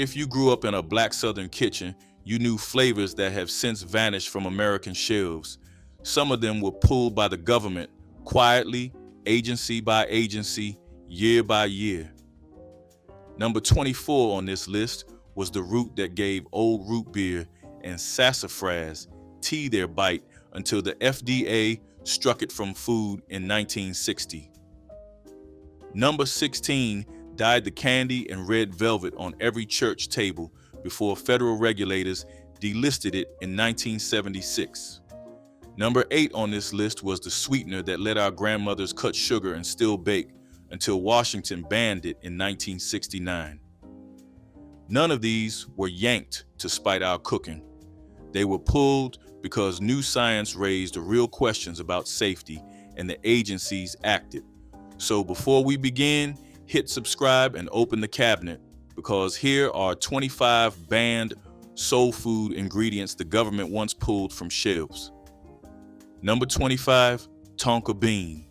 If you grew up in a black Southern kitchen, you knew flavors that have since vanished from American shelves. Some of them were pulled by the government, quietly, agency by agency, year by year. Number 24 on this list was the root that gave old root beer and sassafras tea their bite until the FDA struck it from food in 1960. Number 16 dyed the candy and red velvet on every church table before federal regulators delisted it in 1976. Number 8 on this list was the sweetener that let our grandmothers cut sugar and still bake until Washington banned it in 1969. None of these were yanked to spite our cooking. They were pulled because new science raised real questions about safety and the agencies acted. So before we begin, hit subscribe and open the cabinet, because here are 25 banned soul food ingredients the government once pulled from shelves. Number 25, tonka bean.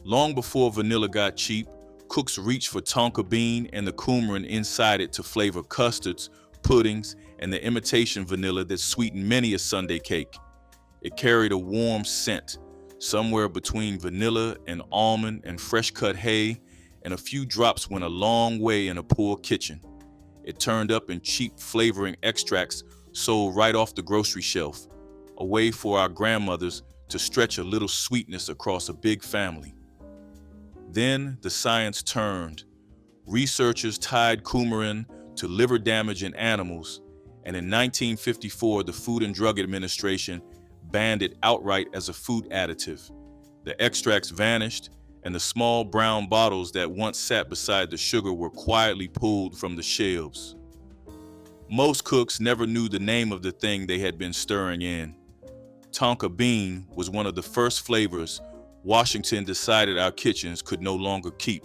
Long before vanilla got cheap, cooks reached for tonka bean and the coumarin inside it to flavor custards, puddings, and the imitation vanilla that sweetened many a Sunday cake. It carried a warm scent, somewhere between vanilla and almond and fresh-cut hay, and a few drops went a long way in a poor kitchen. It turned up in cheap flavoring extracts sold right off the grocery shelf, a way for our grandmothers to stretch a little sweetness across a big family. Then the science turned. Researchers tied coumarin to liver damage in animals, and in 1954, the Food and Drug Administration banned it outright as a food additive. The extracts vanished, and the small brown bottles that once sat beside the sugar were quietly pulled from the shelves. Most cooks never knew the name of the thing they had been stirring in. Tonka bean was one of the first flavors Washington decided our kitchens could no longer keep.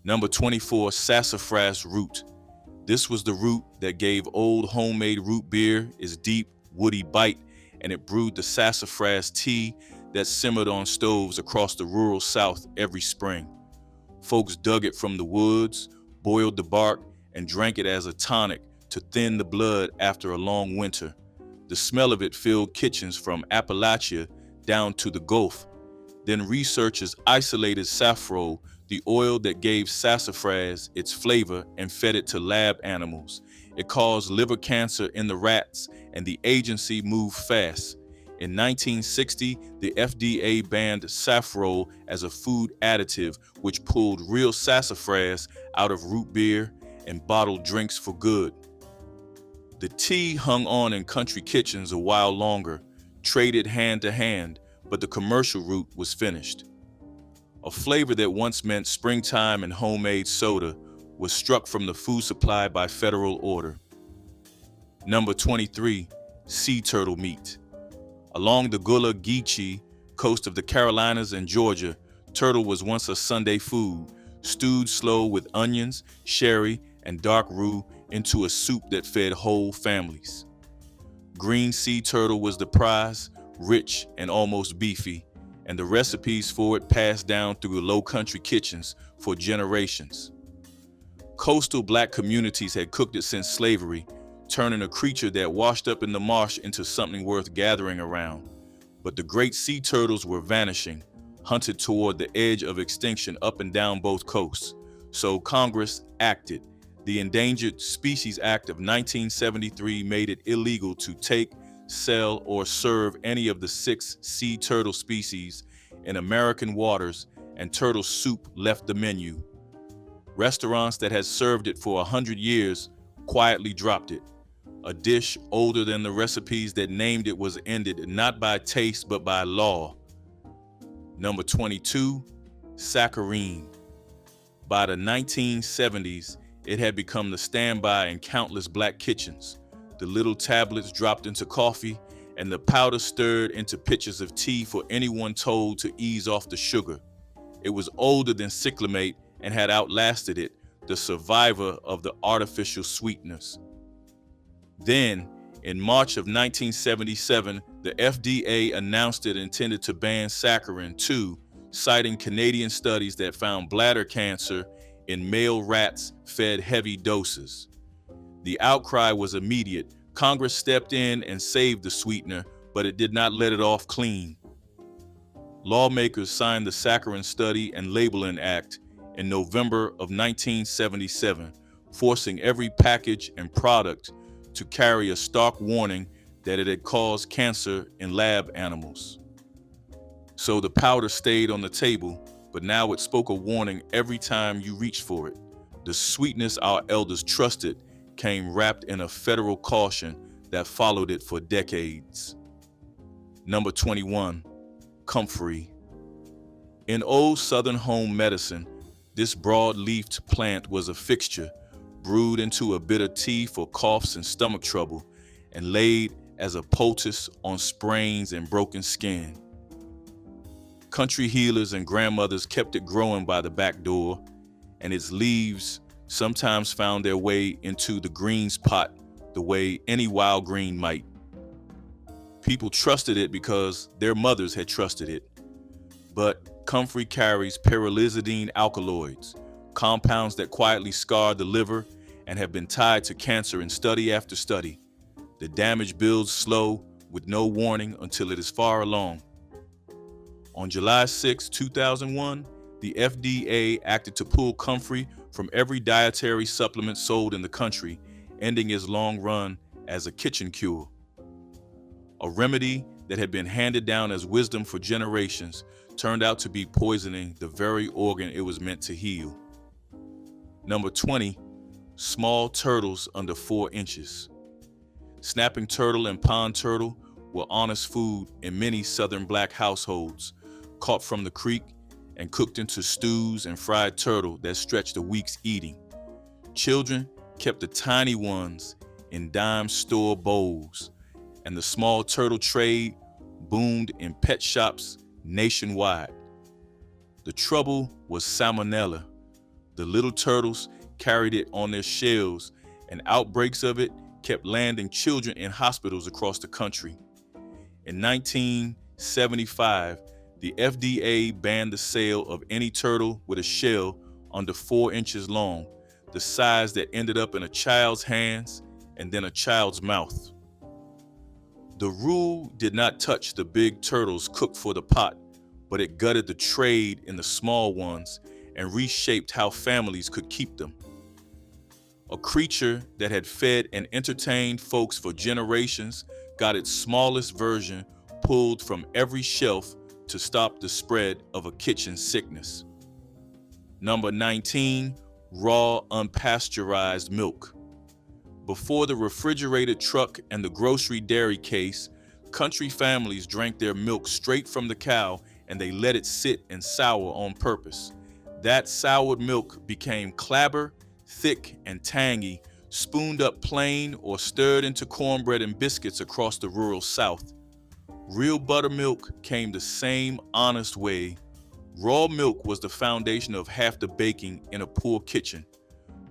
Number 24, sassafras root. This was the root that gave old homemade root beer its deep, woody bite, and it brewed the sassafras tea that simmered on stoves across the rural South every spring. Folks dug it from the woods, boiled the bark, and drank it as a tonic to thin the blood after a long winter. The smell of it filled kitchens from Appalachia down to the Gulf. Then researchers isolated saffron, the oil that gave sassafras its flavor, and fed it to lab animals. It caused liver cancer in the rats, and the agency moved fast. In 1960, the FDA banned saffron as a food additive, which pulled real sassafras out of root beer and bottled drinks for good. The tea hung on in country kitchens a while longer, traded hand to hand, but the commercial route was finished. A flavor that once meant springtime and homemade soda was struck from the food supply by federal order. Number 23, sea turtle meat. Along the Gullah Geechee coast of the Carolinas and Georgia, turtle was once a Sunday food, stewed slow with onions, sherry, and dark roux into a soup that fed whole families. Green sea turtle was the prize, rich and almost beefy, and the recipes for it passed down through low country kitchens for generations. Coastal black communities had cooked it since slavery, turning a creature that washed up in the marsh into something worth gathering around. But the great sea turtles were vanishing, hunted toward the edge of extinction up and down both coasts. So Congress acted. The Endangered Species Act of 1973 made it illegal to take, sell, or serve any of the 6 sea turtle species in American waters, and turtle soup left the menu. Restaurants that had served it for 100 years quietly dropped it. A dish older than the recipes that named it was ended not by taste but by law. Number 22, saccharine. By the 1970s, it had become the standby in countless black kitchens. The little tablets dropped into coffee, and the powder stirred into pitchers of tea for anyone told to ease off the sugar. It was older than cyclamate and had outlasted it, the survivor of the artificial sweeteners. Then, in March of 1977, the FDA announced it intended to ban saccharin too, citing Canadian studies that found bladder cancer in male rats fed heavy doses. The outcry was immediate. Congress stepped in and saved the sweetener, but it did not let it off clean. Lawmakers signed the Saccharine Study and Labeling Act in November of 1977, forcing every package and product to carry a stark warning that it had caused cancer in lab animals. So the powder stayed on the table, but now it spoke a warning every time you reached for it. The sweetness our elders trusted came wrapped in a federal caution that followed it for decades. Number 21, comfrey. In old Southern home medicine, this broad-leafed plant was a fixture, brewed into a bitter tea for coughs and stomach trouble, and laid as a poultice on sprains and broken skin. Country healers and grandmothers kept it growing by the back door, and its leaves sometimes found their way into the greens pot the way any wild green might. People trusted it because their mothers had trusted it. But comfrey carries pyrrolizidine alkaloids, compounds that quietly scar the liver and have been tied to cancer in study after study. The damage builds slow with no warning until it is far along. On July 6, 2001, the FDA acted to pull comfrey from every dietary supplement sold in the country, ending its long run as a kitchen cure. A remedy that had been handed down as wisdom for generations turned out to be poisoning the very organ it was meant to heal. Number 20, small turtles under 4 inches. Snapping turtle and pond turtle were honest food in many Southern Black households, caught from the creek and cooked into stews and fried turtle that stretched a week's eating. Children kept the tiny ones in dime store bowls, and the small turtle trade boomed in pet shops nationwide. The trouble was salmonella. The little turtles carried it on their shells, and outbreaks of it kept landing children in hospitals across the country. In 1975, the FDA banned the sale of any turtle with a shell under 4 inches long, the size that ended up in a child's hands and then a child's mouth. The rule did not touch the big turtles cooked for the pot, but it gutted the trade in the small ones and reshaped how families could keep them. A creature that had fed and entertained folks for generations got its smallest version pulled from every shelf to stop the spread of a kitchen sickness. Number 19, raw unpasteurized milk. Before the refrigerated truck and the grocery dairy case, country families drank their milk straight from the cow and they let it sit and sour on purpose. That soured milk became clabber, thick and tangy, spooned up plain or stirred into cornbread and biscuits across the rural South. Real buttermilk came the same honest way. Raw milk was the foundation of half the baking in a poor kitchen,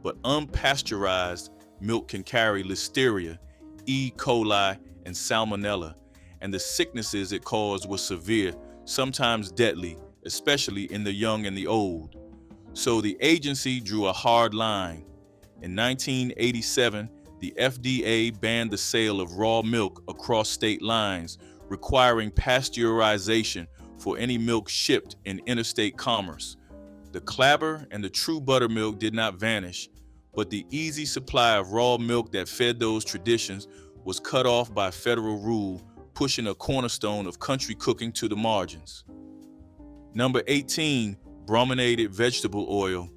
but unpasteurized milk can carry listeria, E. coli, and salmonella, and the sicknesses it caused were severe, sometimes deadly, especially in the young and the old. So the agency drew a hard line. In 1987, the FDA banned the sale of raw milk across state lines, requiring pasteurization for any milk shipped in interstate commerce. The clabber and the true buttermilk did not vanish, but the easy supply of raw milk that fed those traditions was cut off by federal rule, pushing a cornerstone of country cooking to the margins. Number 18, brominated vegetable oil.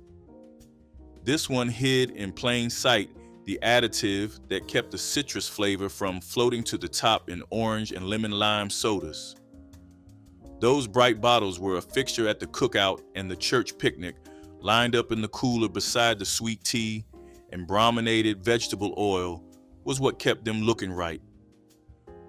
This one hid in plain sight the additive that kept the citrus flavor from floating to the top in orange and lemon lime sodas. Those bright bottles were a fixture at the cookout and the church picnic, lined up in the cooler beside the sweet tea, and brominated vegetable oil was what kept them looking right.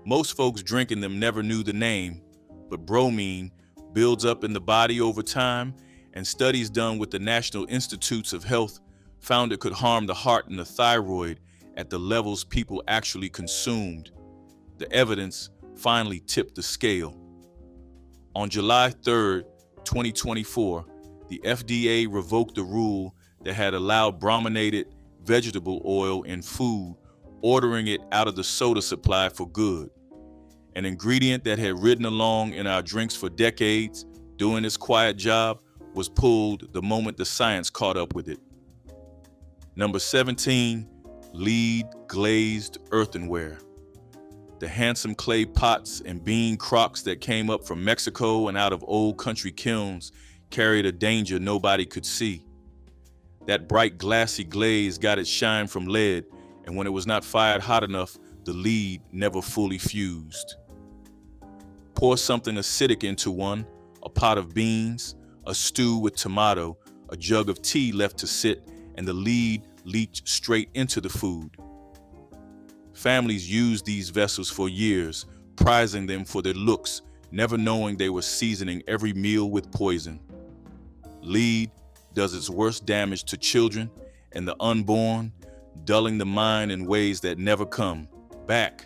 Most folks drinking them never knew the name, but bromine builds up in the body over time, and studies done with the National Institutes of Health found it could harm the heart and the thyroid at the levels people actually consumed. The evidence finally tipped the scale. On July 3, 2024, the FDA revoked the rule that had allowed brominated vegetable oil in food, ordering it out of the soda supply for good. An ingredient that had ridden along in our drinks for decades, doing its quiet job, was pulled the moment the science caught up with it. Number 17, lead glazed earthenware. The handsome clay pots and bean crocks that came up from Mexico and out of old country kilns carried a danger nobody could see. That bright glassy glaze got its shine from lead, and when it was not fired hot enough, the lead never fully fused. Pour something acidic into one, a pot of beans, a stew with tomato, a jug of tea left to sit, and the lead leached straight into the food. Families used these vessels for years, prizing them for their looks, never knowing they were seasoning every meal with poison. Lead does its worst damage to children and the unborn, dulling the mind in ways that never come back.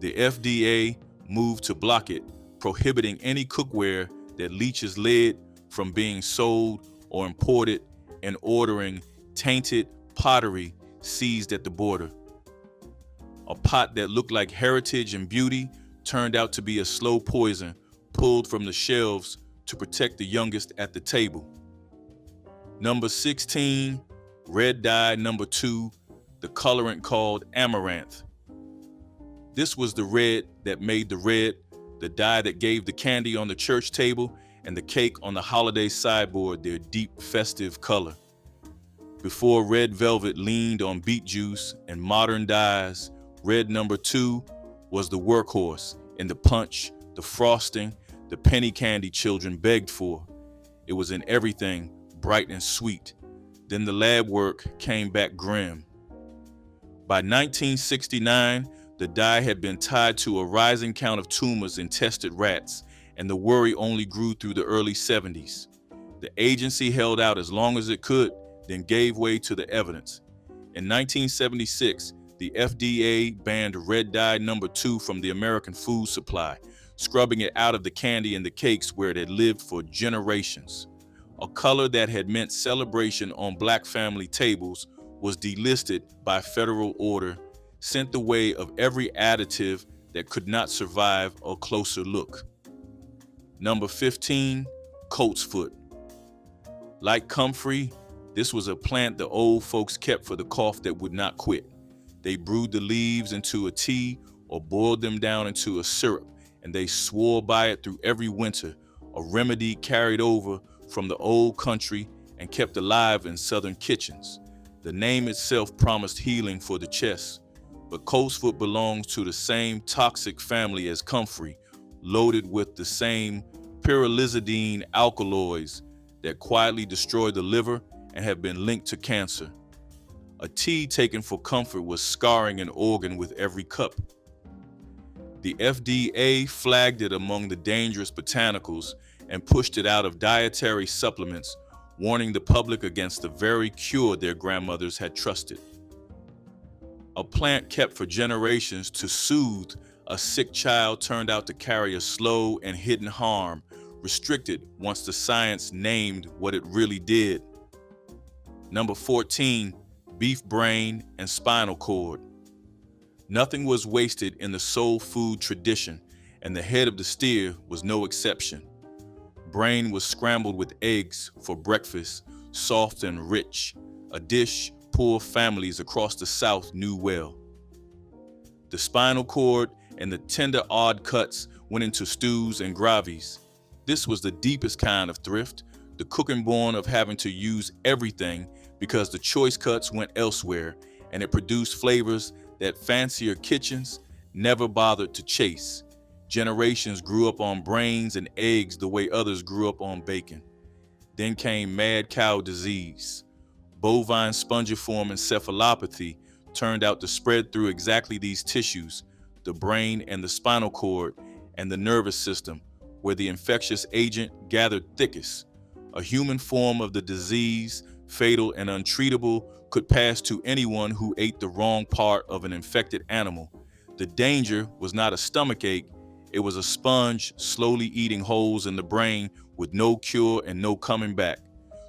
The FDA moved to block it, prohibiting any cookware that leaches lead from being sold or imported, and ordering tainted pottery seized at the border. A pot that looked like heritage and beauty turned out to be a slow poison pulled from the shelves to protect the youngest at the table. Number 16, red dye number 2, the colorant called amaranth. This was the red that made the red, the dye that gave the candy on the church table and the cake on the holiday sideboard their deep festive color. Before red velvet leaned on beet juice and modern dyes, red number 2 was the workhorse in the punch, the frosting, the penny candy children begged for. It was in everything bright and sweet. Then the lab work came back grim. By 1969, the dye had been tied to a rising count of tumors in tested rats, and the worry only grew through the early 70s. The agency held out as long as it could, then gave way to the evidence. In 1976, the FDA banned red dye number 2 from the American food supply, scrubbing it out of the candy and the cakes where it had lived for generations. A color that had meant celebration on Black family tables was delisted by federal order, sent the way of every additive that could not survive a closer look. Number 15, coat's foot. Like comfrey, this was a plant the old folks kept for the cough that would not quit. They brewed the leaves into a tea or boiled them down into a syrup, and they swore by it through every winter, a remedy carried over from the old country and kept alive in southern kitchens. The name itself promised healing for the chest, but coltsfoot belongs to the same toxic family as comfrey, loaded with the same pyrrolizidine alkaloids that quietly destroy the liver and have been linked to cancer. A tea taken for comfort was scarring an organ with every cup. The FDA flagged it among the dangerous botanicals and pushed it out of dietary supplements, warning the public against the very cure their grandmothers had trusted. A plant kept for generations to soothe a sick child turned out to carry a slow and hidden harm, restricted once the science named what it really did. Number 14, beef brain and spinal cord. Nothing was wasted in the soul food tradition, and the head of the steer was no exception. Brain was scrambled with eggs for breakfast, soft and rich, a dish poor families across the South knew well. The spinal cord and the tender odd cuts went into stews and gravies. This was the deepest kind of thrift, the cooking born of having to use everything because the choice cuts went elsewhere, and it produced flavors that fancier kitchens never bothered to chase. Generations grew up on brains and eggs the way others grew up on bacon. Then came mad cow disease. Bovine spongiform encephalopathy turned out to spread through exactly these tissues, the brain and the spinal cord and the nervous system, where the infectious agent gathered thickest. A human form of the disease, fatal and untreatable, could pass to anyone who ate the wrong part of an infected animal. The danger was not a stomachache, it was a sponge slowly eating holes in the brain with no cure and no coming back.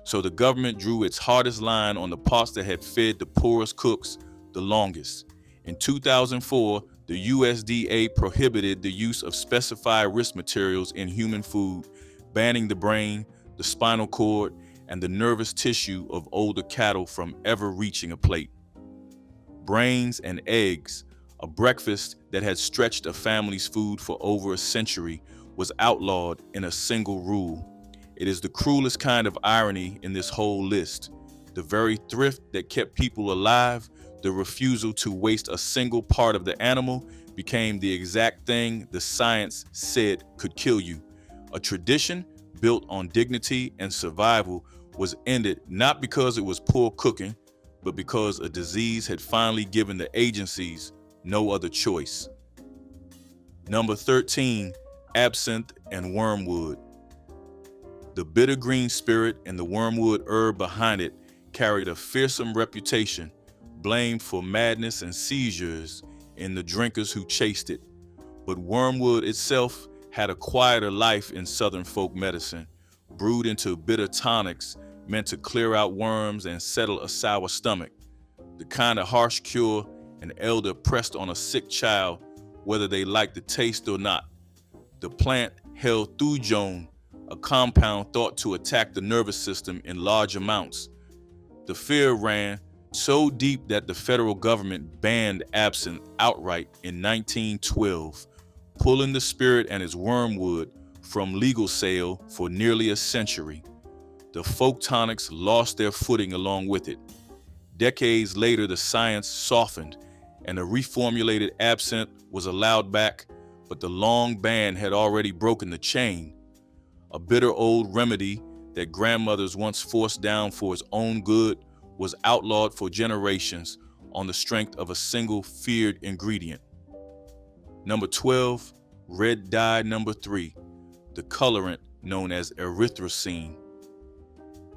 So the government drew its hardest line on the parts that had fed the poorest cooks the longest. In 2004, the USDA prohibited the use of specified risk materials in human food, banning the brain, the spinal cord, and the nervous tissue of older cattle from ever reaching a plate. Brains and eggs, a breakfast that had stretched a family's food for over a century, was outlawed in a single rule. It is the cruelest kind of irony in this whole list. The very thrift that kept people alive, the refusal to waste a single part of the animal, became the exact thing the science said could kill you. A tradition built on dignity and survival was ended not because it was poor cooking, but because a disease had finally given the agencies no other choice. Number 13, absinthe and wormwood. The bitter green spirit and the wormwood herb behind it carried a fearsome reputation, blamed for madness and seizures in the drinkers who chased it. But wormwood itself had a quieter life in Southern folk medicine, brewed into bitter tonics meant to clear out worms and settle a sour stomach. The kind of harsh cure an elder pressed on a sick child, whether they liked the taste or not. The plant held thujone, a compound thought to attack the nervous system in large amounts. The fear ran so deep that the federal government banned absinthe outright in 1912, pulling the spirit and its wormwood from legal sale for nearly a century. The folk tonics lost their footing along with it. Decades later, the science softened, and a reformulated absinthe was allowed back, but the long ban had already broken the chain. A bitter old remedy that grandmothers once forced down for its own good was outlawed for generations on the strength of a single feared ingredient. Number 12, red dye number 3, the colorant known as erythrocene.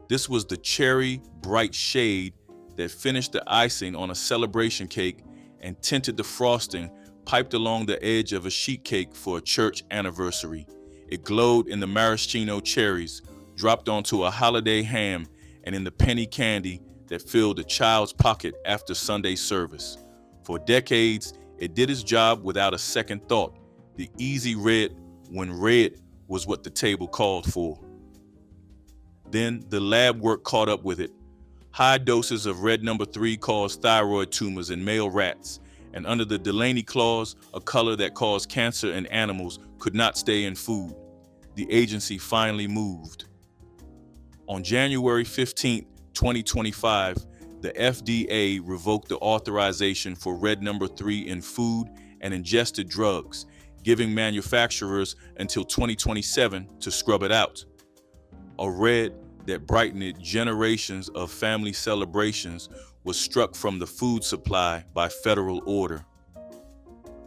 This was the cherry bright shade that finished the icing on a celebration cake and tinted the frosting piped along the edge of a sheet cake for a church anniversary. It glowed in the maraschino cherries, dropped onto a holiday ham, and in the penny candy that filled a child's pocket after Sunday service. For decades, it did its job without a second thought. The easy red when red was what the table called for. Then the lab work caught up with it. High doses of red number 3 caused thyroid tumors in male rats, and under the Delaney Clause, a color that caused cancer in animals could not stay in food. The agency finally moved. On January 15, 2025, the FDA revoked the authorization for red number 3 in food and ingested drugs, giving manufacturers until 2027 to scrub it out. A red that brightened generations of family celebrations was struck from the food supply by federal order.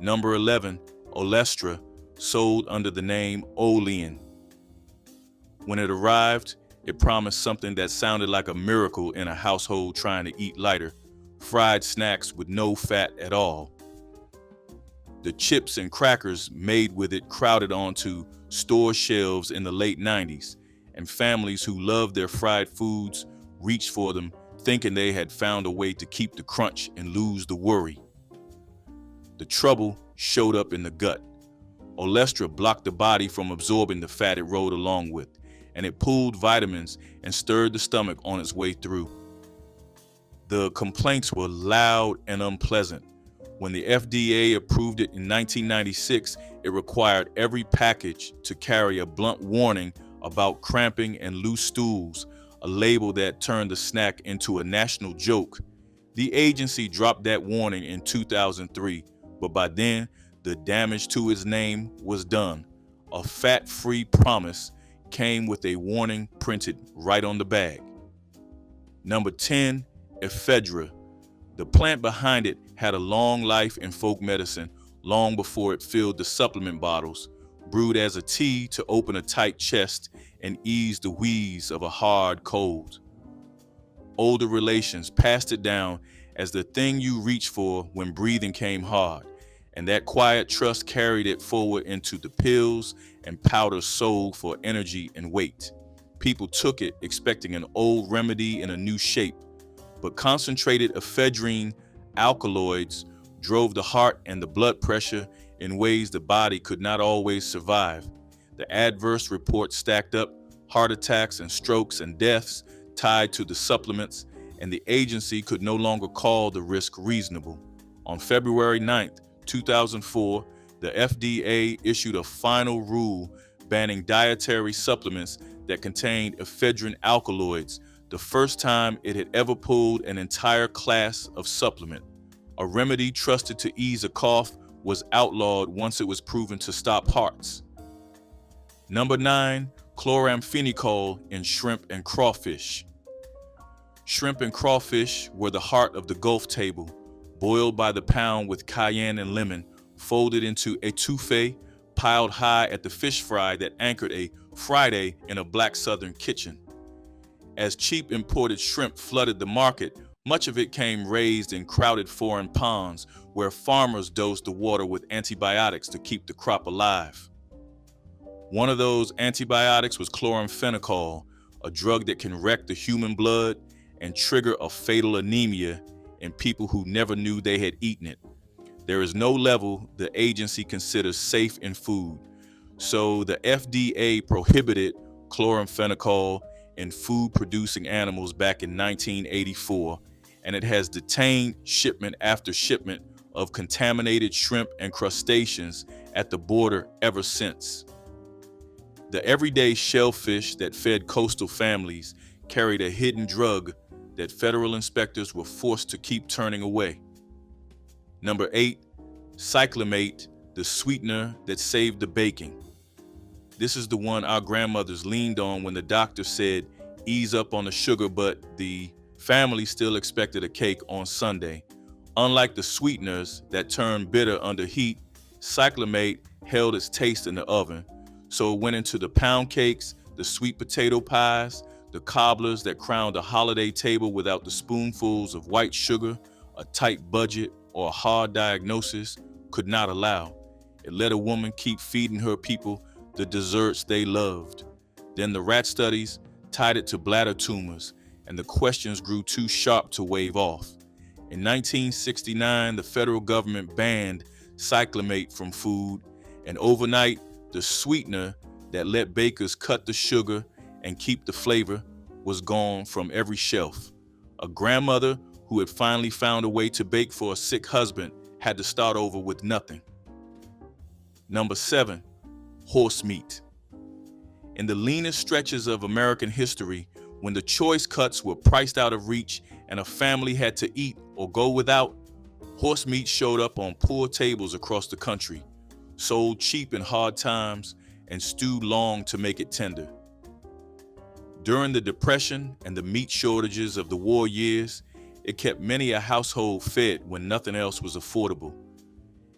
Number 11, Olestra, sold under the name Olean. When it arrived, it promised something that sounded like a miracle in a household trying to eat lighter: fried snacks with no fat at all. The chips and crackers made with it crowded onto store shelves in the late 90s, and families who loved their fried foods reached for them, thinking they had found a way to keep the crunch and lose the worry. The trouble showed up in the gut. Olestra blocked the body from absorbing the fat it rode along with, and it pulled vitamins and stirred the stomach on its way through. The complaints were loud and unpleasant. When the FDA approved it in 1996, it required every package to carry a blunt warning about cramping and loose stools, a label that turned the snack into a national joke. The agency dropped that warning in 2003, but by then, the damage to its name was done. A fat-free promise came with a warning printed right on the bag. Number 10, ephedra. The plant behind it had a long life in folk medicine, long before it filled the supplement bottles, brewed as a tea to open a tight chest and ease the wheeze of a hard cold. Older relations passed it down as the thing you reached for when breathing came hard, and that quiet trust carried it forward into the pills and powders sold for energy and weight. People took it expecting an old remedy in a new shape, but concentrated ephedrine alkaloids drove the heart and the blood pressure in ways the body could not always survive. The adverse reports stacked up: heart attacks and strokes and deaths tied to the supplements, and the agency could no longer call the risk reasonable. On February 9th, 2004, the FDA issued a final rule banning dietary supplements that contained ephedrine alkaloids, the first time it had ever pulled an entire class of supplement. A remedy trusted to ease a cough was outlawed once it was proven to stop hearts. Number 9, chloramphenicol in shrimp and crawfish. Shrimp and crawfish were the heart of the Gulf table, boiled by the pound with cayenne and lemon, folded into etouffee, piled high at the fish fry that anchored a Friday in a black southern kitchen. As cheap imported shrimp flooded the market, much of it came raised in crowded foreign ponds where farmers dosed the water with antibiotics to keep the crop alive. One of those antibiotics was chloramphenicol, a drug that can wreck the human blood and trigger a fatal anemia in people who never knew they had eaten it. There is no level the agency considers safe in food, so the FDA prohibited chloramphenicol in food-producing animals back in 1984, and it has detained shipment after shipment of contaminated shrimp and crustaceans at the border ever since. The everyday shellfish that fed coastal families carried a hidden drug that federal inspectors were forced to keep turning away. Number 8, cyclamate, the sweetener that saved the baking. This is the one our grandmothers leaned on when the doctor said, ease up on the sugar, but the family still expected a cake on Sunday. Unlike the sweeteners that turned bitter under heat, cyclamate held its taste in the oven, so it went into the pound cakes, the sweet potato pies, the cobblers that crowned a holiday table without the spoonfuls of white sugar a tight budget or a hard diagnosis could not allow. It let a woman keep feeding her people the desserts they loved. Then the rat studies tied it to bladder tumors, and the questions grew too sharp to wave off. In 1969, the federal government banned cyclamate from food, and overnight, the sweetener that let bakers cut the sugar and keep the flavor was gone from every shelf. A grandmother who had finally found a way to bake for a sick husband had to start over with nothing. Number 7, horse meat. In the leanest stretches of American history, when the choice cuts were priced out of reach and a family had to eat or go without, horse meat showed up on poor tables across the country, sold cheap in hard times, and stewed long to make it tender. During the Depression and the meat shortages of the war years, it kept many a household fed when nothing else was affordable.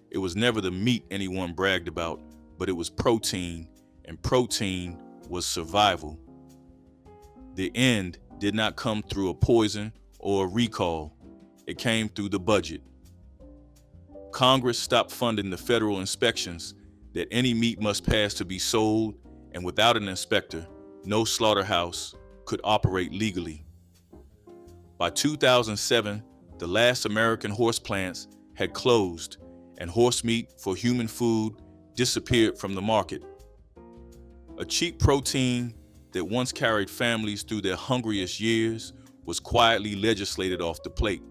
It was never the meat anyone bragged about, but it was protein, and protein was survival. The end did not come through a poison or a recall. It came through the budget. Congress stopped funding the federal inspections that any meat must pass to be sold, and without an inspector, no slaughterhouse could operate legally. By 2007, the last American horse plants had closed, and horse meat for human food disappeared from the market. A cheap protein that once carried families through their hungriest years was quietly legislated off the plate.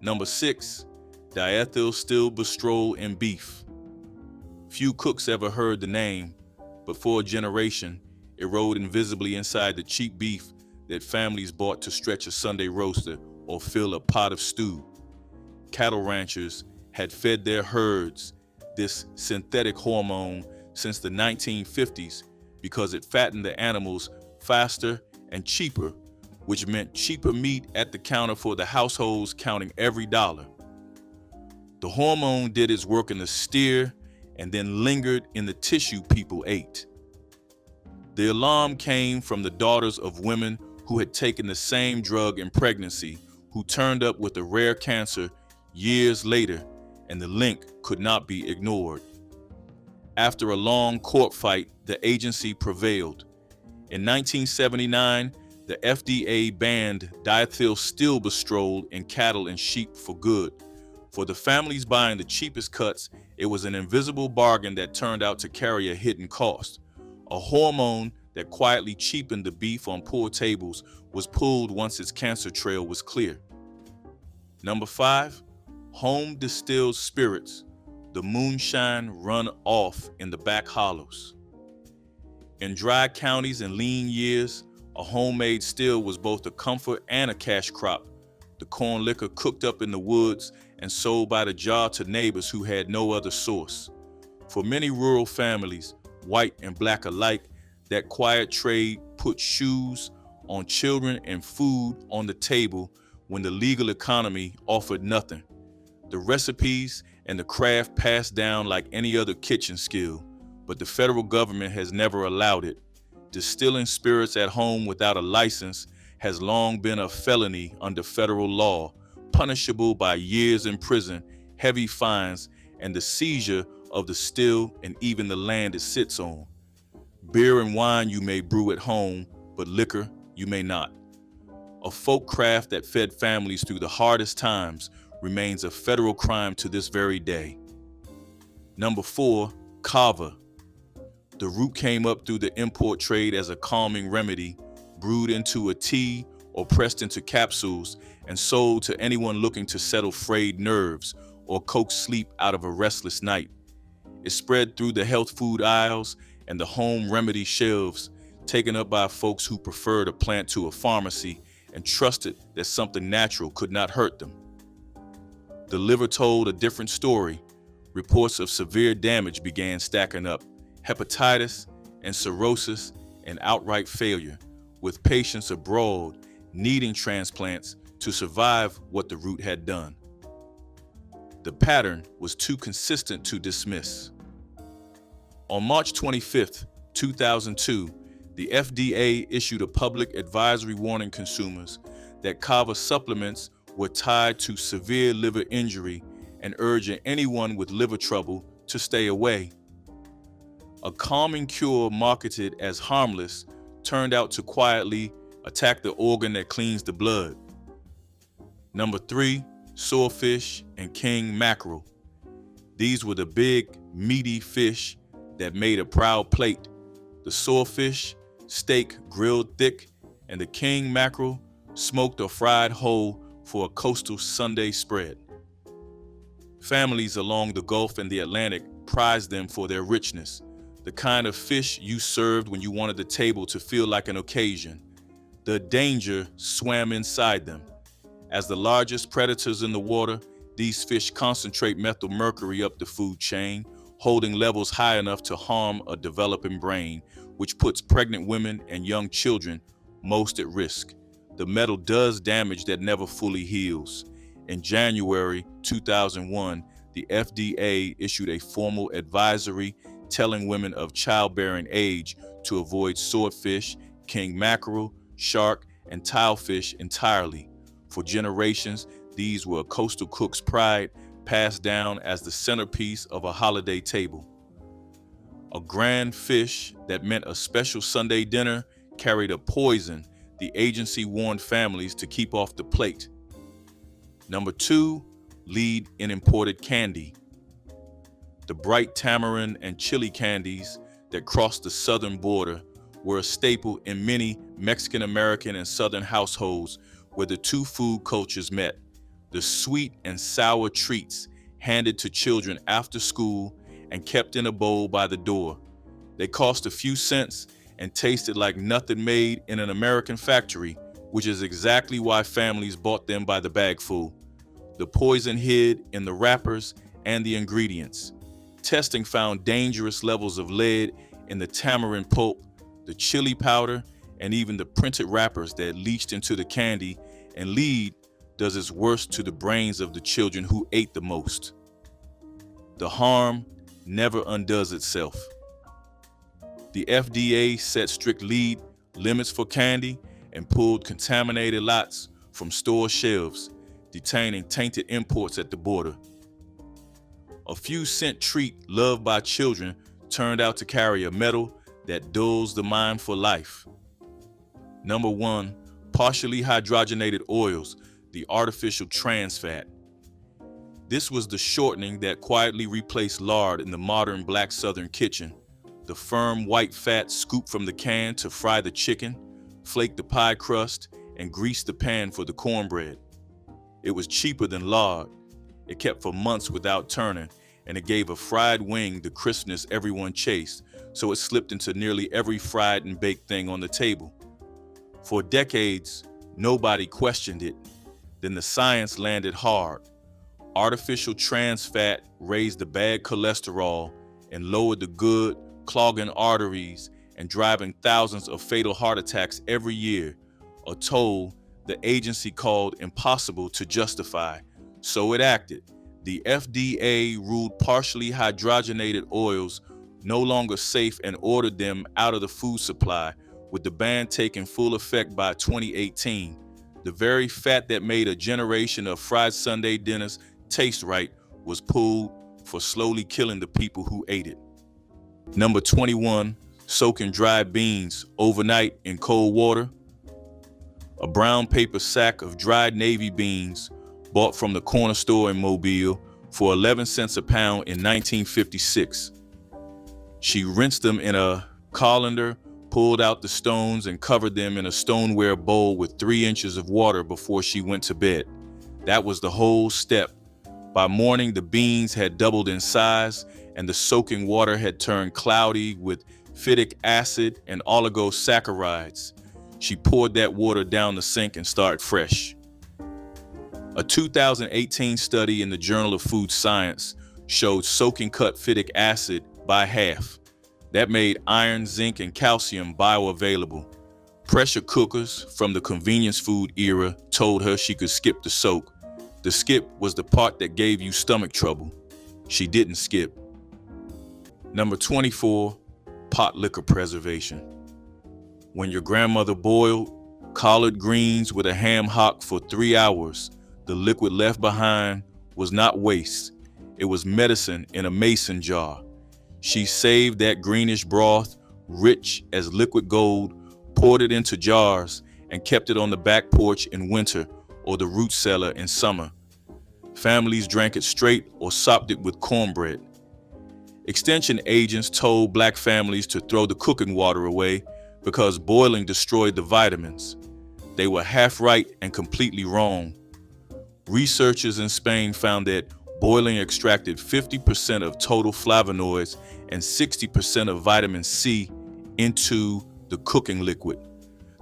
Number 6, diethylstilbestrol in beef. Few cooks ever heard the name, but for a generation, it rode invisibly inside the cheap beef that families bought to stretch a Sunday roaster or fill a pot of stew. Cattle ranchers had fed their herds this synthetic hormone since the 1950s because it fattened the animals faster and cheaper, which meant cheaper meat at the counter for the households counting every dollar. The hormone did its work in the steer and then lingered in the tissue people ate. The alarm came from the daughters of women who had taken the same drug in pregnancy, who turned up with a rare cancer years later, and the link could not be ignored. After a long court fight, the agency prevailed. In 1979, the FDA banned diethyl stilbestrol in cattle and sheep for good. For the families buying the cheapest cuts, it was an invisible bargain that turned out to carry a hidden cost. A hormone that quietly cheapened the beef on poor tables was pulled once its cancer trail was clear. Number 5, home distilled spirits, the moonshine run off in the back hollows. In dry counties and lean years, a homemade still was both a comfort and a cash crop. The corn liquor cooked up in the woods and sold by the jar to neighbors who had no other source. For many rural families, white and black alike, that quiet trade put shoes on children and food on the table when the legal economy offered nothing. The recipes and the craft passed down like any other kitchen skill, but the federal government has never allowed it. Distilling spirits at home without a license has long been a felony under federal law, punishable by years in prison, heavy fines, and the seizure of the still and even the land it sits on. Beer and wine you may brew at home, but liquor you may not. A folk craft that fed families through the hardest times remains a federal crime to this very day. Number 4, kava. The root came up through the import trade as a calming remedy, brewed into a tea or pressed into capsules and sold to anyone looking to settle frayed nerves or coax sleep out of a restless night. It spread through the health food aisles and the home remedy shelves, taken up by folks who preferred a plant to a pharmacy and trusted that something natural could not hurt them. The liver told a different story. Reports of severe damage began stacking up, hepatitis and cirrhosis and outright failure, with patients abroad needing transplants to survive what the root had done. The pattern was too consistent to dismiss. On March 25, 2002, the FDA issued a public advisory warning consumers that kava supplements were tied to severe liver injury and urging anyone with liver trouble to stay away. A calming cure marketed as harmless turned out to quietly attack the organ that cleans the blood. Number 3, swordfish and king mackerel. These were the big, meaty fish that made a proud plate. The swordfish, steak grilled thick, and the king mackerel, smoked or fried whole for a coastal Sunday spread. Families along the Gulf and the Atlantic prized them for their richness, the kind of fish you served when you wanted the table to feel like an occasion. The danger swam inside them. As the largest predators in the water, these fish concentrate methyl mercury up the food chain, holding levels high enough to harm a developing brain, which puts pregnant women and young children most at risk. The metal does damage that never fully heals. In January 2001, the FDA issued a formal advisory telling women of childbearing age to avoid swordfish, king mackerel, shark, and tilefish entirely. For generations, these were a coastal cook's pride, passed down as the centerpiece of a holiday table. A grand fish that meant a special Sunday dinner carried a poison the agency warned families to keep off the plate. Number 2, lead in imported candy. The bright tamarind and chili candies that crossed the southern border were a staple in many Mexican-American and Southern households where the two food cultures met. The sweet and sour treats handed to children after school and kept in a bowl by the door. They cost a few cents and tasted like nothing made in an American factory, which is exactly why families bought them by the bagful. The poison hid in the wrappers and the ingredients. Testing found dangerous levels of lead in the tamarind pulp, the chili powder, and even the printed wrappers that leached into the candy, and lead does its worst to the brains of the children who ate the most. The harm never undoes itself. The FDA set strict lead limits for candy and pulled contaminated lots from store shelves, detaining tainted imports at the border. A few cent treat loved by children turned out to carry a metal that dulls the mind for life. Number 1, partially hydrogenated oils, the artificial trans fat. This was the shortening that quietly replaced lard in the modern black Southern kitchen. The firm white fat scooped from the can to fry the chicken, flake the pie crust, and grease the pan for the cornbread. It was cheaper than lard. It kept for months without turning, and it gave a fried wing the crispness everyone chased, so it slipped into nearly every fried and baked thing on the table. For decades, nobody questioned it. Then the science landed hard. Artificial trans fat raised the bad cholesterol and lowered the good, clogging arteries and driving thousands of fatal heart attacks every year, a toll the agency called impossible to justify. So it acted. The FDA ruled partially hydrogenated oils no longer safe and ordered them out of the food supply, with the ban taking full effect by 2018. The very fat that made a generation of fried Sunday dinners taste right was pulled for slowly killing the people who ate it. Number 21, soaking dried beans overnight in cold water. A brown paper sack of dried navy beans bought from the corner store in Mobile for 11 cents a pound in 1956. She rinsed them in a colander, pulled out the stones, and covered them in a stoneware bowl with 3 inches of water before she went to bed. That was the whole step. By morning, the beans had doubled in size, and the soaking water had turned cloudy with phytic acid and oligosaccharides. She poured that water down the sink and started fresh. A 2018 study in the Journal of Food Science showed soaking cut phytic acid by half. That made iron, zinc, and calcium bioavailable. Pressure cookers from the convenience food era told her she could skip the soak. The skip was the part that gave you stomach trouble. She didn't skip. Number 24, Potlikker preservation. When your grandmother boiled collard greens with a ham hock for 3 hours, the liquid left behind was not waste. It was medicine in a mason jar. She saved that greenish broth, rich as liquid gold, poured it into jars, and kept it on the back porch in winter or the root cellar in summer. Families drank it straight or sopped it with cornbread. Extension agents told black families to throw the cooking water away because boiling destroyed the vitamins. They were half right and completely wrong. Researchers in Spain found that boiling extracted 50% of total flavonoids and 60% of vitamin C into the cooking liquid.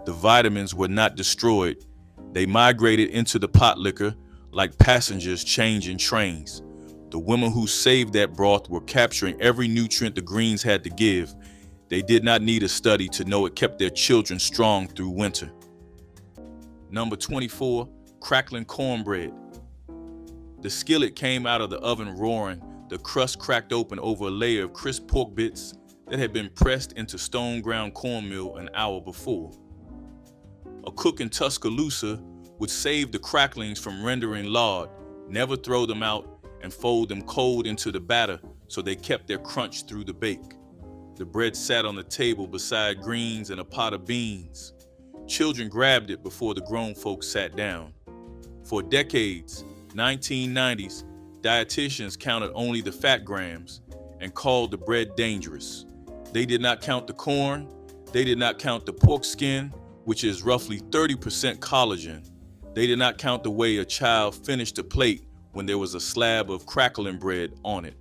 The vitamins were not destroyed. They migrated into the potlikker like passengers changing trains. The women who saved that broth were capturing every nutrient the greens had to give. They did not need a study to know it kept their children strong through winter. Number 24, crackling cornbread. The skillet came out of the oven roaring, the crust cracked open over a layer of crisp pork bits that had been pressed into stone-ground cornmeal an hour before. A cook in Tuscaloosa would save the cracklings from rendering lard, never throw them out, and fold them cold into the batter so they kept their crunch through the bake. The bread sat on the table beside greens and a pot of beans. Children grabbed it before the grown folks sat down. For decades, 1990s, dietitians counted only the fat grams and called the bread dangerous. They did not count the corn. They did not count the pork skin, which is roughly 30% collagen. They did not count the way a child finished a plate when there was a slab of crackling bread on it.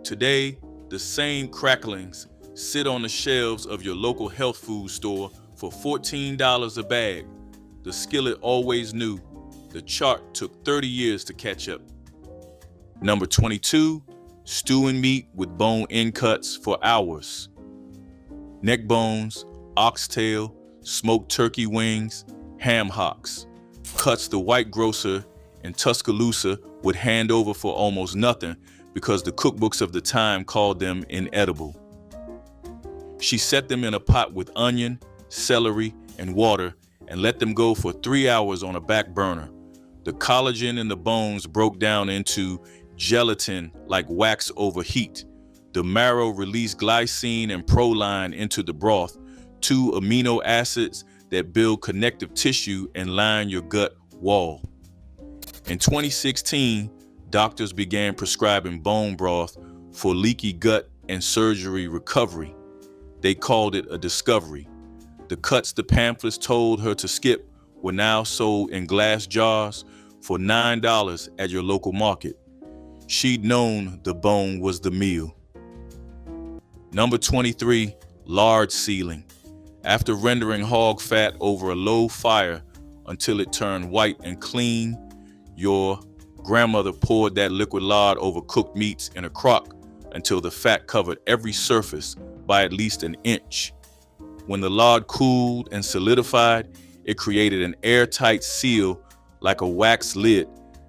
Today, the same cracklings sit on the shelves of your local health food store for $14 a bag. The skillet always knew. The chart took 30 years to catch up. Number 22, stewing meat with bone end cuts for hours. Neck bones, oxtail, smoked turkey wings, ham hocks. Cuts the white grocer in Tuscaloosa would hand over for almost nothing because the cookbooks of the time called them inedible. She set them in a pot with onion, celery, and water and let them go for 3 hours on a back burner. The collagen in the bones broke down into gelatin like wax over heat. The marrow released glycine and proline into the broth, 2 amino acids that build connective tissue and line your gut wall. In 2016, doctors began prescribing bone broth for leaky gut and surgery recovery. They called it a discovery. The cuts the pamphlets told her to skip were now sold in glass jars for $9 at your local market. She'd known the bone was the meal. Number 23, lard sealing. After rendering hog fat over a low fire until it turned white and clean, your grandmother poured that liquid lard over cooked meats in a crock until the fat covered every surface by at least an inch. When the lard cooled and solidified, it created an airtight seal like a wax lid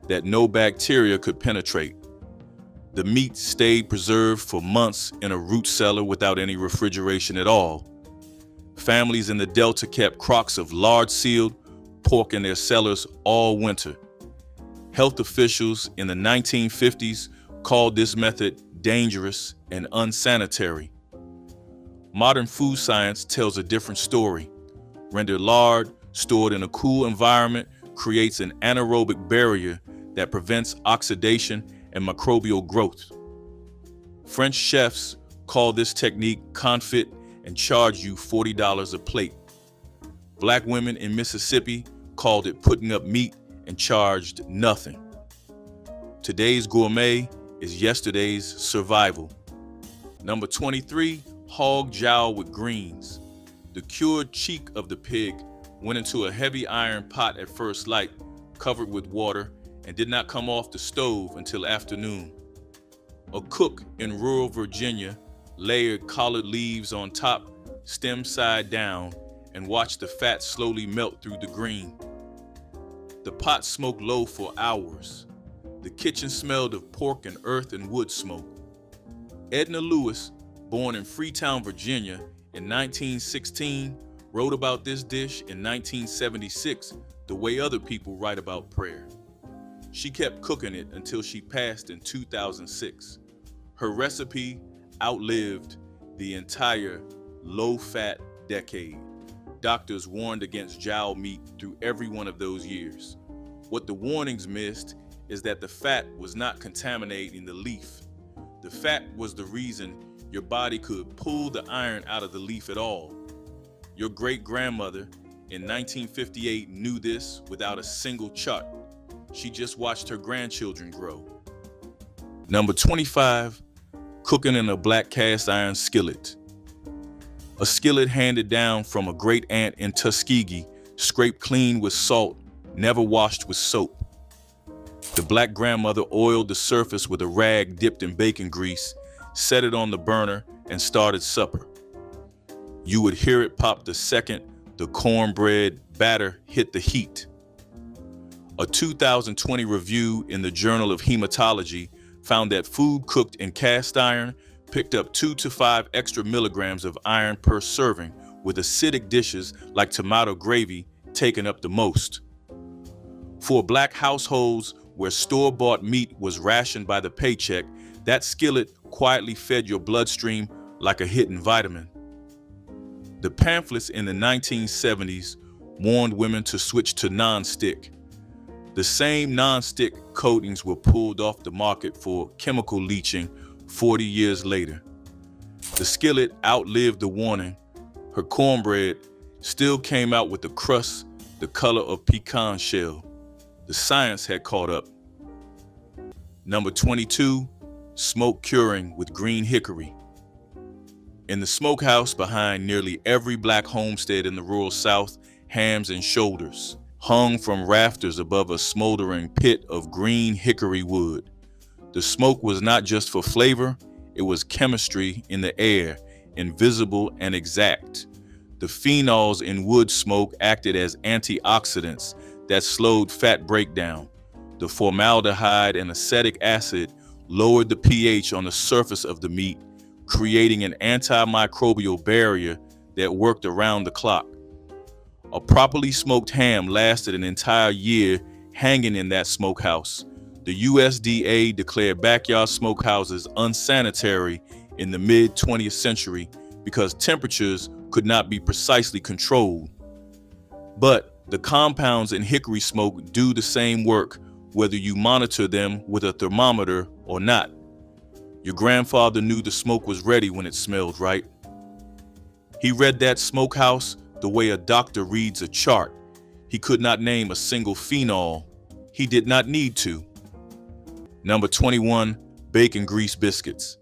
that no bacteria could penetrate. The meat stayed preserved for months in a root cellar without any refrigeration at all. Families in the Delta kept crocks of lard-sealed pork in their cellars all winter. Health officials in the 1950s called this method dangerous and unsanitary. Modern food science tells a different story. Rendered lard, stored in a cool environment, creates an anaerobic barrier that prevents oxidation and microbial growth. French chefs call this technique confit and charge you $40 a plate. Black women in Mississippi called it putting up meat and charged nothing. Today's gourmet is yesterday's survival. Number 23, hog jowl with greens. The cured cheek of the pig went into a heavy iron pot at first light, covered with water, and did not come off the stove until afternoon. A cook in rural Virginia layered collard leaves on top, stem side down, and watched the fat slowly melt through the green. The pot smoked low for hours. The kitchen smelled of pork and earth and wood smoke. Edna Lewis, born in Freetown, Virginia, in 1916, wrote about this dish in 1976 the way other people write about prayer. She kept cooking it until she passed in 2006. Her recipe outlived the entire low-fat decade. Doctors warned against jowl meat through every one of those years. What the warnings missed is that the fat was not contaminating the leaf. The fat was the reason your body could pull the iron out of the leaf at all. Your great-grandmother in 1958 knew this without a single chart. She just watched her grandchildren grow. Number 25, cooking in a black cast iron skillet. A skillet handed down from a great aunt in Tuskegee, scraped clean with salt, never washed with soap. The black grandmother oiled the surface with a rag dipped in bacon grease, set it on the burner, and started supper. You would hear it pop the second the cornbread batter hit the heat. A 2020 review in the Journal of Hematology found that food cooked in cast iron picked up 2 to 5 extra milligrams of iron per serving, with acidic dishes like tomato gravy taking up the most. For black households where store-bought meat was rationed by the paycheck, that skillet quietly fed your bloodstream like a hidden vitamin. The pamphlets in the 1970s warned women to switch to non-stick. The same non-stick coatings were pulled off the market for chemical leaching 40 years later. The skillet outlived the warning. Her cornbread still came out with the crust the color of pecan shell. The science had caught up. Number 22, smoke curing with green hickory. In the smokehouse behind nearly every black homestead in the rural South, hams and shoulders hung from rafters above a smoldering pit of green hickory wood. The smoke was not just for flavor, it was chemistry in the air, invisible and exact. The phenols in wood smoke acted as antioxidants that slowed fat breakdown. The formaldehyde and acetic acid lowered the pH on the surface of the meat, creating an antimicrobial barrier that worked around the clock. A properly smoked ham lasted an entire year hanging in that smokehouse. The USDA declared backyard smokehouses unsanitary in the mid-20th century because temperatures could not be precisely controlled. But the compounds in hickory smoke do the same work whether you monitor them with a thermometer or not. Your grandfather knew the smoke was ready when it smelled right. He read that smokehouse the way a doctor reads a chart. He could not name a single phenol. He did not need to. Number 21, bacon grease biscuits.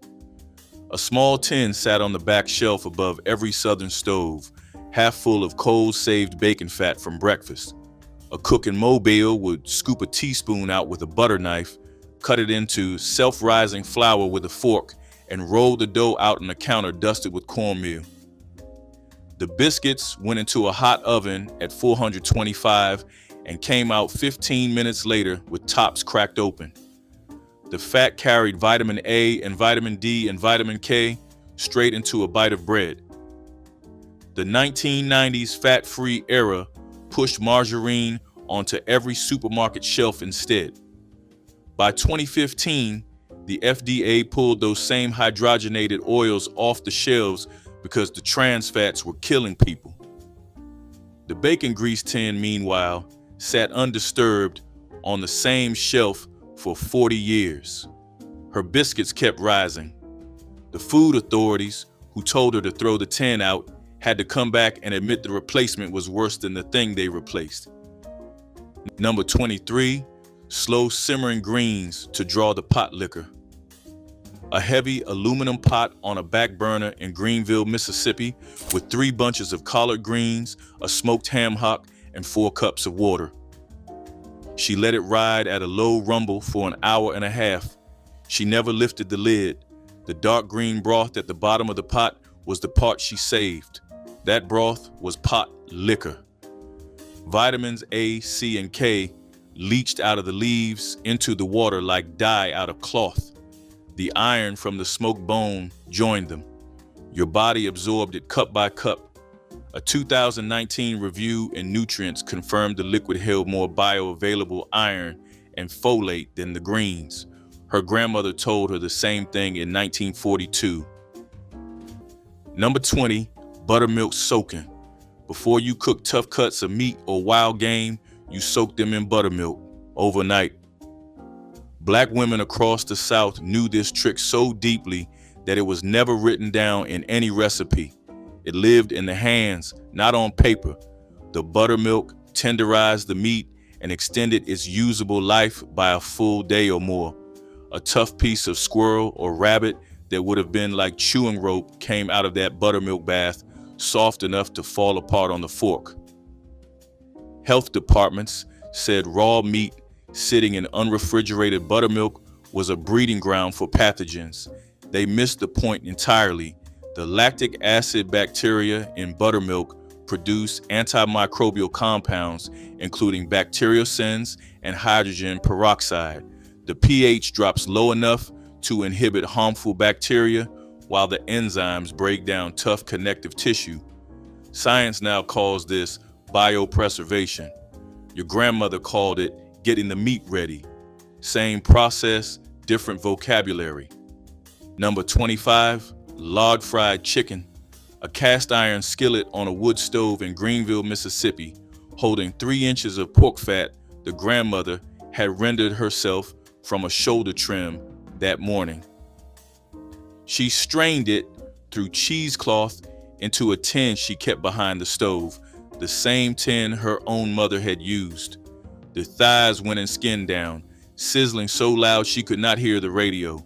A small tin sat on the back shelf above every southern stove, half full of cold-saved bacon fat from breakfast. A cook in Mobile would scoop a teaspoon out with a butter knife, cut it into self-rising flour with a fork, and roll the dough out on the counter dusted with cornmeal. The biscuits went into a hot oven at 425 and came out 15 minutes later with tops cracked open. The fat carried vitamin A and vitamin D and vitamin K straight into a bite of bread. The 1990s fat-free era pushed margarine onto every supermarket shelf instead. By 2015, the FDA pulled those same hydrogenated oils off the shelves because the trans fats were killing people. The bacon grease tin, meanwhile, sat undisturbed on the same shelf for 40 years. Her biscuits kept rising. The food authorities, who told her to throw the tin out, had to come back and admit the replacement was worse than the thing they replaced. Number 23, slow simmering greens to draw the potlikker. A heavy aluminum pot on a back burner in Greenville, Mississippi, with 3 bunches of collard greens, a smoked ham hock, and 4 cups of water. She let it ride at a low rumble for an hour and a half. She never lifted the lid. The dark green broth at the bottom of the pot was the part she saved. That broth was pot liquor. Vitamins A, C, and K leached out of the leaves into the water like dye out of cloth. The iron from the smoked bone joined them. Your body absorbed it cup by cup. A 2019 review in Nutrients confirmed the liquid held more bioavailable iron and folate than the greens. Her grandmother told her the same thing in 1942. Number 20, buttermilk soaking. Before you cook tough cuts of meat or wild game, you soak them in buttermilk overnight. Black women across the South knew this trick so deeply that it was never written down in any recipe. It lived in the hands, not on paper. The buttermilk tenderized the meat and extended its usable life by a full day or more. A tough piece of squirrel or rabbit that would have been like chewing rope came out of that buttermilk bath, soft enough to fall apart on the fork. Health departments said raw meat sitting in unrefrigerated buttermilk was a breeding ground for pathogens. They missed the point entirely. The lactic acid bacteria in buttermilk produce antimicrobial compounds, including bacteriocins and hydrogen peroxide. The pH drops low enough to inhibit harmful bacteria, while the enzymes break down tough connective tissue. Science now calls this biopreservation. Your grandmother called it getting the meat ready. Same process, different vocabulary. Number 25, lard fried chicken. A cast iron skillet on a wood stove in Greenville, Mississippi, holding 3 inches of pork fat the grandmother had rendered herself from a shoulder trim that morning. She strained it through cheesecloth into a tin she kept behind the stove, the same tin her own mother had used. The thighs went in skin down, sizzling so loud she could not hear the radio.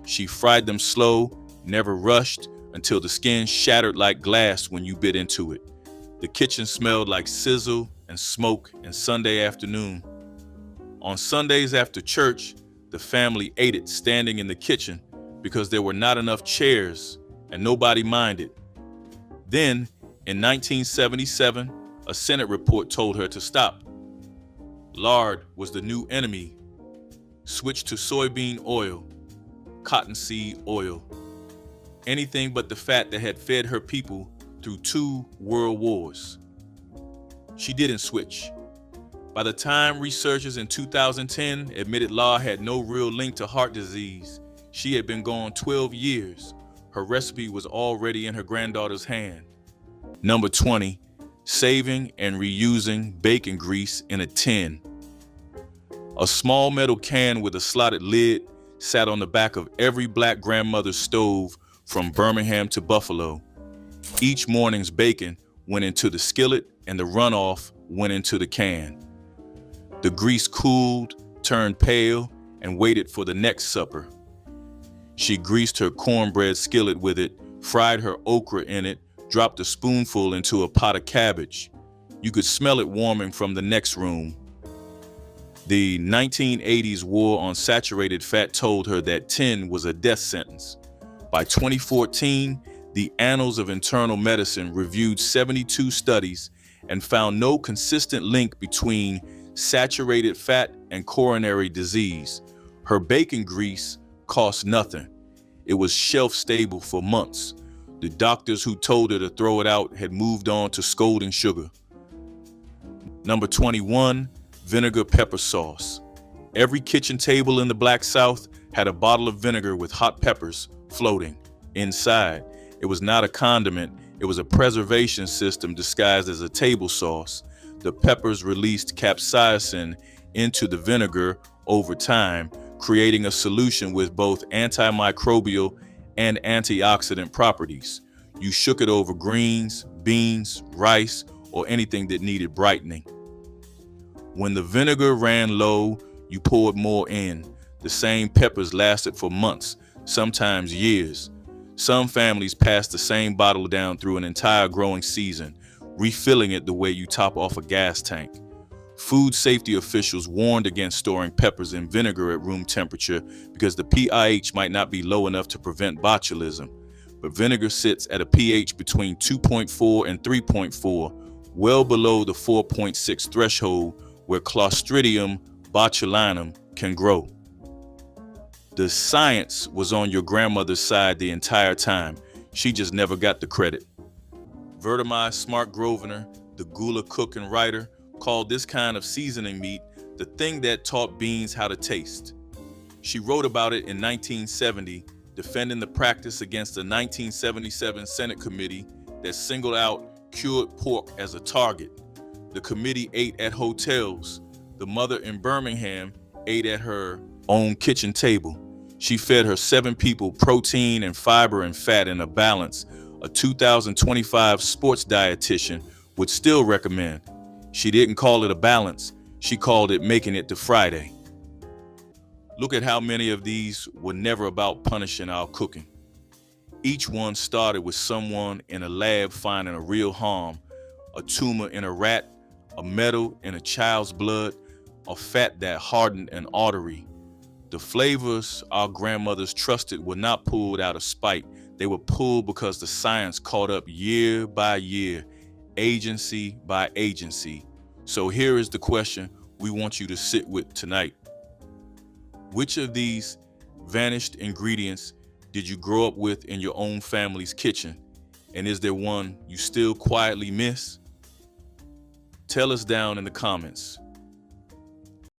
She fried them slow, never rushed, until the skin shattered like glass when you bit into it. The kitchen smelled like sizzle and smoke and Sunday afternoon. On Sundays after church, the family ate it standing in the kitchen because there were not enough chairs and nobody minded. Then, in 1977, a Senate report told her to stop. Lard was the new enemy. Switch to soybean oil, cottonseed oil. Anything but the fat that had fed her people through 2 world wars. She didn't switch. By the time researchers in 2010 admitted lard had no real link to heart disease, she had been gone 12 years. Her recipe was already in her granddaughter's hand. Number 20, saving and reusing bacon grease in a tin. A small metal can with a slotted lid sat on the back of every black grandmother's stove from Birmingham to Buffalo. Each morning's bacon went into the skillet and the runoff went into the can. The grease cooled, turned pale, and waited for the next supper. She greased her cornbread skillet with it, fried her okra in it, dropped a spoonful into a pot of cabbage. You could smell it warming from the next room. The 1980s war on saturated fat told her that 10 was a death sentence. By 2014, the Annals of Internal Medicine reviewed 72 studies and found no consistent link between saturated fat and coronary disease. Her bacon grease cost nothing. It was shelf stable for months. The doctors who told her to throw it out had moved on to scolding sugar. Number 21, vinegar pepper sauce. Every kitchen table in the Black South had a bottle of vinegar with hot peppers floating inside. It was not a condiment, it was a preservation system disguised as a table sauce. The peppers released capsaicin into the vinegar over time, creating a solution with both antimicrobial and antioxidant properties. You shook it over greens, beans, rice, or anything that needed brightening. When the vinegar ran low, you poured more in. The same peppers lasted for months, sometimes years. Some families passed the same bottle down through an entire growing season, refilling it the way you top off a gas tank. Food safety officials warned against storing peppers in vinegar at room temperature because the pH might not be low enough to prevent botulism. But vinegar sits at a pH between 2.4 and 3.4, well below the 4.6 threshold where Clostridium botulinum can grow. The science was on your grandmother's side the entire time. She just never got the credit. Vertimai Smart Grosvenor, the Gula cook and writer, called this kind of seasoning meat the thing that taught beans how to taste. She wrote about it in 1970, defending the practice against the 1977 Senate committee that singled out cured pork as a target. The committee ate at hotels. The mother in Birmingham ate at her own kitchen table. She fed her 7 people protein and fiber and fat in a balance a 2025 sports dietitian would still recommend. She didn't call it a balance, she called it making it to Friday. Look at how many of these were never about punishing our cooking. Each one started with someone in a lab finding a real harm, a tumor in a rat, a metal in a child's blood, or fat that hardened an artery. The flavors our grandmothers trusted were not pulled out of spite. They were pulled because the science caught up year by year, agency by agency. So here is the question we want you to sit with tonight. Which of these vanished ingredients did you grow up with in your own family's kitchen? And is there one you still quietly miss? Tell us down in the comments.